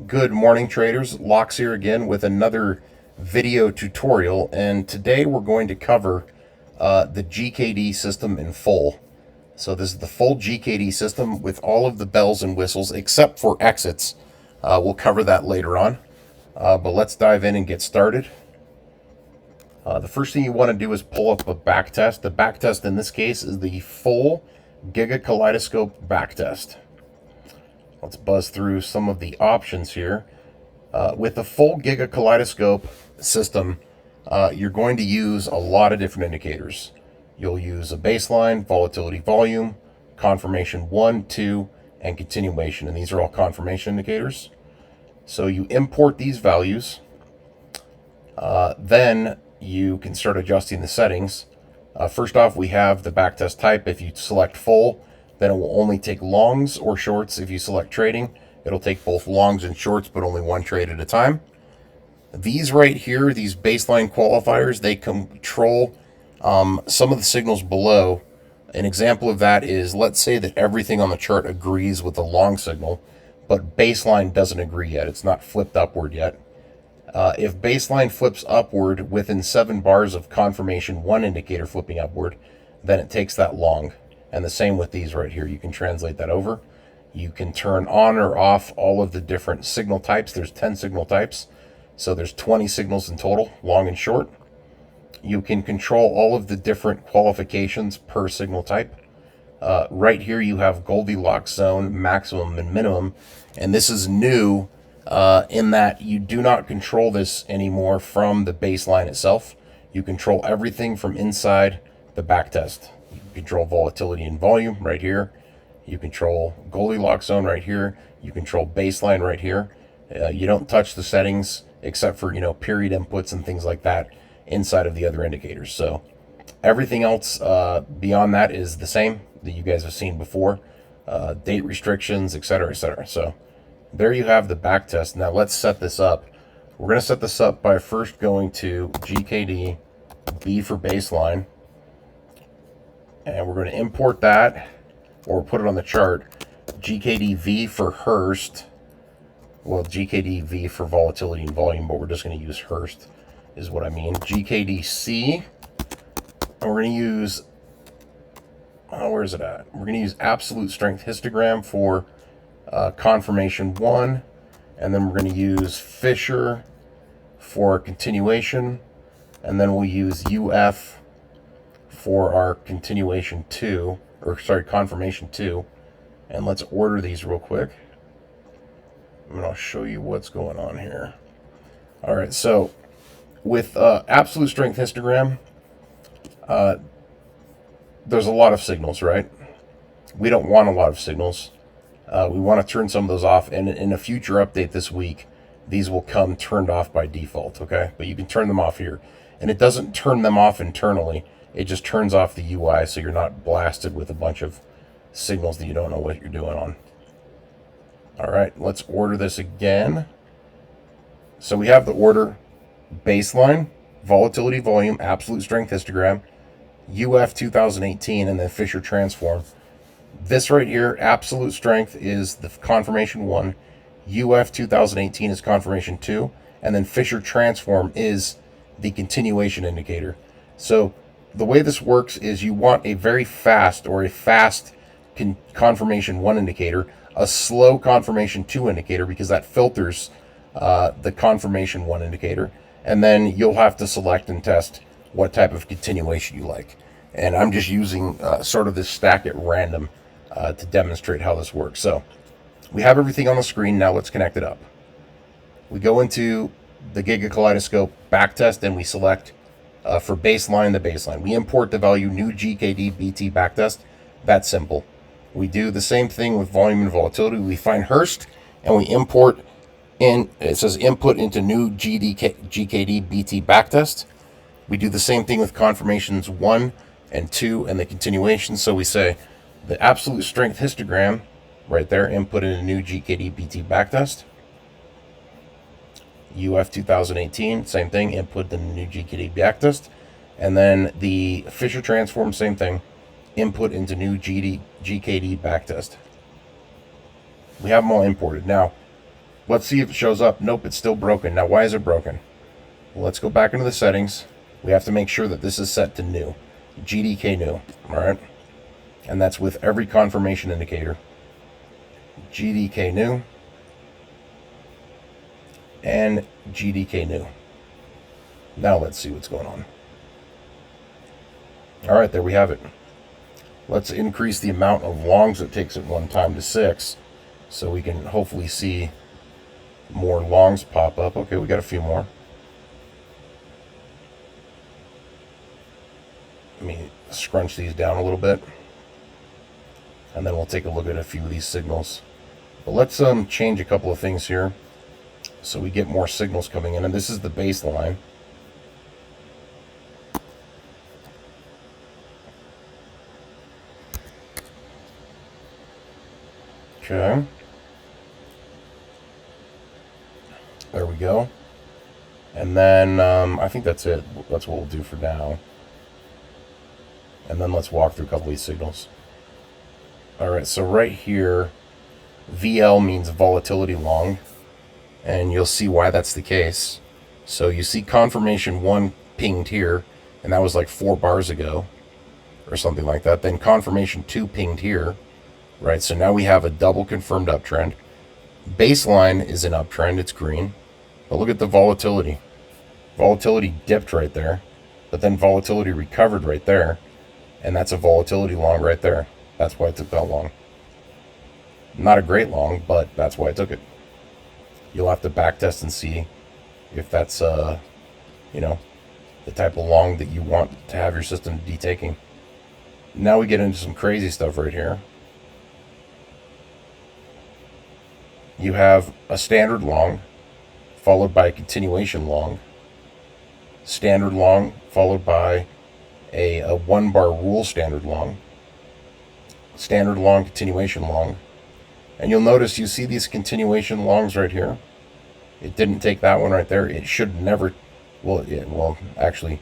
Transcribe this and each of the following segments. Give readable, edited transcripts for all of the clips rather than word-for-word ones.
Good morning, traders. Locks here again with another video tutorial, and today we're going to cover the GKD system in full. So this is the full GKD system with all of the bells and whistles except for exits. We'll cover that later on, but let's dive in and get started. The first thing you want to do is pull up a backtest. The backtest in this case is the full Giga Kaleidoscope backtest. Let's buzz through some of the options here. With the full Giga Kaleidoscope system, you're going to use a lot of different indicators. You'll use a baseline, volatility, volume, confirmation 1, 2, and continuation. And these are all confirmation indicators. So you import these values. Then you can start adjusting the settings. First off, we have the backtest type. If you select full, then it will only take longs or shorts. If you select trading, it'll take both longs and shorts, but only one trade at a time. These right here, these baseline qualifiers, they control some of the signals below. An example of that is, let's say that everything on the chart agrees with the long signal, but baseline doesn't agree yet. It's not flipped upward yet. If baseline flips upward within 7 bars of confirmation 1 indicator flipping upward, then it takes that long. And the same with these right here. You can translate that over. You can turn on or off all of the different signal types. There's 10 signal types. So there's 20 signals in total, long and short. You can control all of the different qualifications per signal type. Right here you have Goldilocks zone, maximum and minimum. And this is new in that you do not control this anymore from the baseline itself. You control everything from inside the backtest. You control volatility and volume right here. You control Goldilocks zone right here. You control baseline right here. You don't touch the settings except for, period inputs and things like that inside of the other indicators. So everything else beyond that is the same that you guys have seen before. Date restrictions, etc., etc. So there you have the backtest. Now let's set this up. We're going to set this up by first going to GKD-B for baseline. And we're going to import that, or put it on the chart. GKD-V for Hurst. Well, GKD-V for volatility and volume, but we're just going to use Hurst, is what I mean. GKD-C. And we're going to use, where is it at? We're going to use absolute strength histogram for confirmation 1. And then we're going to use Fisher for continuation. And then we'll use UF for our continuation 2, or sorry, confirmation 2. And let's order these real quick. And I'll show you what's going on here. All right, so with absolute strength histogram, there's a lot of signals, right? We don't want a lot of signals. We want to turn some of those off, and in a future update this week, these will come turned off by default, okay? But you can turn them off here. And it doesn't turn them off internally. It just turns off the UI so you're not blasted with a bunch of signals that you don't know what you're doing on. All right, let's order this again. So we have the order: baseline, volatility, volume, absolute strength histogram, UF 2018, and then Fisher transform. This right here, absolute strength, is the confirmation 1, UF 2018 is confirmation 2, and then Fisher transform is the continuation indicator. So the way this works is you want a very fast, or a fast confirmation 1 indicator, a slow confirmation 2 indicator, because that filters the confirmation 1 indicator, and then you'll have to select and test what type of continuation you like. And I'm just using sort of this stack at random to demonstrate how this works. So we have everything on the screen. Now let's connect it up. We go into the Giga Kaleidoscope backtest, and we select for baseline, the baseline. We import the value new GKD-BT backtest. That's simple. We do the same thing with volume and volatility. We find Hurst, and we import in, it says input into new GKD-BT backtest. We do the same thing with confirmations 1 and 2 and the continuation. So we say the absolute strength histogram right there, input in a new GKD-BT backtest. UF 2018, same thing, input the new GKD backtest. And then the Fisher transform, same thing, input into new GKD backtest. We have them all imported. Now, Let's see if it shows up. Nope, it's still broken. Now, why is it broken? Well, let's go back into the settings. We have to make sure that this is set to new. GDK new. All right. And that's with every confirmation indicator. GDK new. And GDK new. Now let's see what's going on. All right, there we have it. Let's increase the amount of longs it takes at one time to 6, so we can hopefully see more longs pop up. Okay, we got a few more. Let me scrunch these down a little bit, and then we'll take a look at a few of these signals. But let's change a couple of things here so we get more signals coming in. And this is the baseline. Okay. There we go. And then I think that's it. That's what we'll do for now. And then let's walk through a couple of these signals. All right, so right here, VL means volatility long, and you'll see why that's the case. So you see confirmation 1 pinged here, and that was like 4 bars ago or something like that. Then confirmation 2 pinged here, right? So now we have a double confirmed uptrend. Baseline is an uptrend, it's green. But look at the volatility. Volatility dipped right there, but then volatility recovered right there, and that's a volatility long right there. That's why it took that long. Not a great long, but that's why I took it. You'll have to backtest and see if that's, you know, the type of long that you want to have your system be taking. Now we get into some crazy stuff right here. You have a standard long, followed by a continuation long. Standard long, followed by a 1 bar rule standard long. Standard long, continuation long. And you'll notice you see these continuation longs right here. It didn't take that one right there. It should never, well, actually,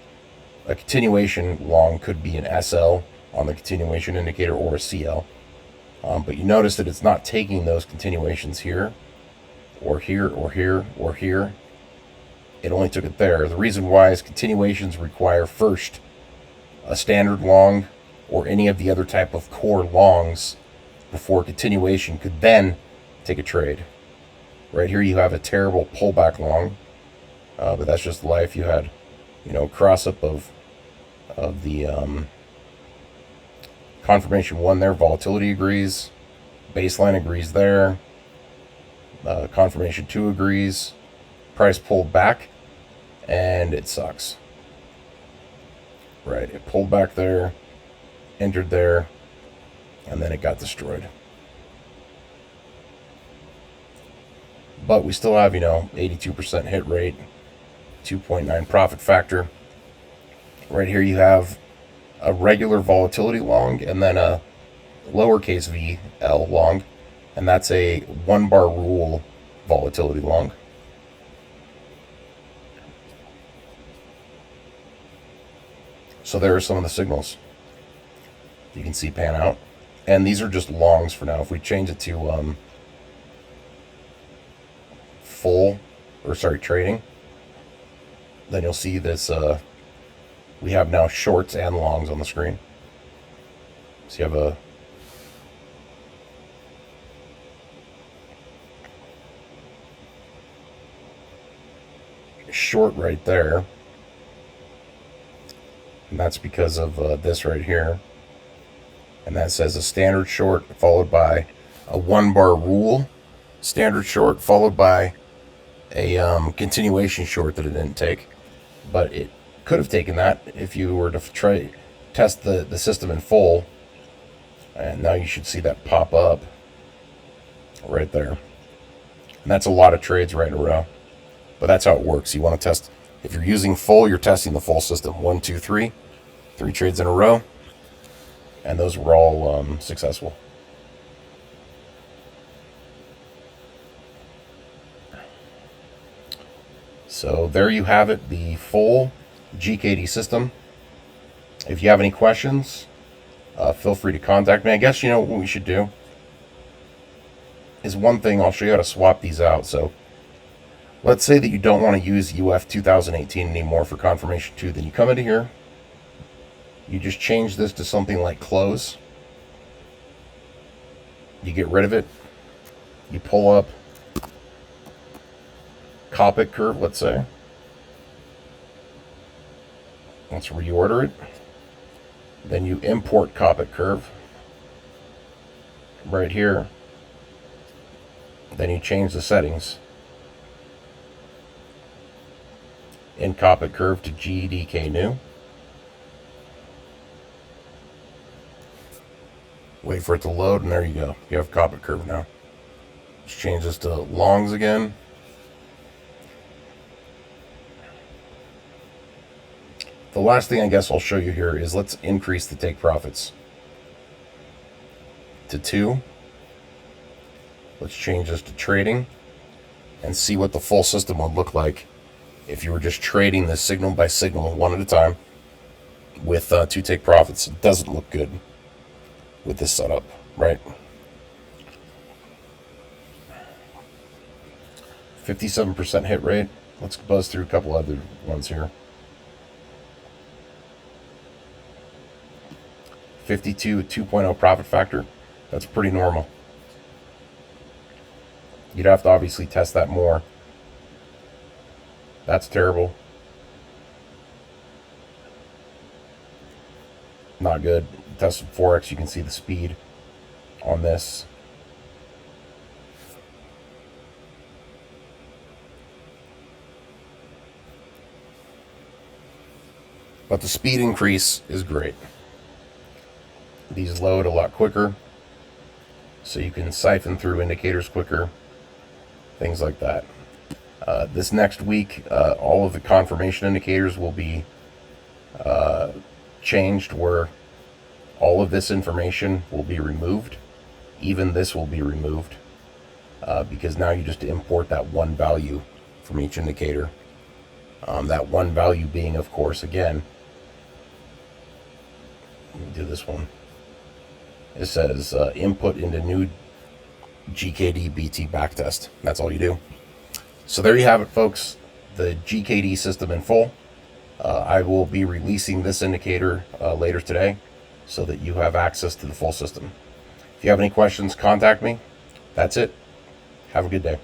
a continuation long could be an SL on the continuation indicator or a CL. But you notice that it's not taking those continuations here, or here, or here, or here. It only took it there. The reason why is continuations require first a standard long or any of the other type of core longs before continuation could then take a trade. Right here you have a terrible pullback long, but that's just life. You had, you know, cross up of the confirmation 1 there, volatility agrees, baseline agrees there, confirmation 2 agrees, price pulled back, and it sucks. Right, it pulled back there, entered there, and then it got destroyed. But we still have, you know, 82% hit rate, 2.9 profit factor. Right here you have a regular volatility long and then a lowercase VL long, and that's a 1 bar rule volatility long. So there are some of the signals you can see pan out, and these are just longs for now. If we change it to trading, then you'll see this. We have now shorts and longs on the screen. So you have a short right there, and that's because of this right here, and that says a standard short followed by a 1 bar rule standard short followed by a continuation short that it didn't take, but it could have taken that if you were to try test the system in full. And now you should see that pop up right there, and that's a lot of trades right in a row. But that's how it works. You want to test, if you're using full, you're testing the full system. 1, 2, 3 trades in a row, and those were all successful. So there you have it, the full GKD system. If you have any questions, feel free to contact me. I guess you know what we should do is one thing. I'll show you how to swap these out. So let's say that you don't want to use UF 2018 anymore for confirmation 2. Then you come into here. You just change this to something like close. You get rid of it. You pull up Copic curve, let's say. Let's reorder it. Then you import Copic curve right here. Then you change the settings in Copic curve to GDK new. Wait for it to load, and there you go. You have Copic curve now. Let's change this to longs again. The last thing I guess I'll show you here is let's increase the take profits to 2. Let's change this to trading and see what the full system would look like if you were just trading this signal by signal one at a time with 2 take profits. It doesn't look good with this setup, right? 57% hit rate. Let's buzz through a couple other ones here. 52 2.0 profit factor. That's pretty normal. You'd have to obviously test that more. That's terrible. Not good. Tested Forex, you can see the speed on this. But the speed increase is great. These load a lot quicker, so you can siphon through indicators quicker, things like that. This next week, all of the confirmation indicators will be changed, where all of this information will be removed. Even this will be removed, because now you just import that one value from each indicator. That one value being, of course, again, let me do this one. It says input into new GKD-BT backtest. That's all you do. So there you have it, folks. The GKD system in full. I will be releasing this indicator later today so that you have access to the full system. If you have any questions, contact me. That's it. Have a good day.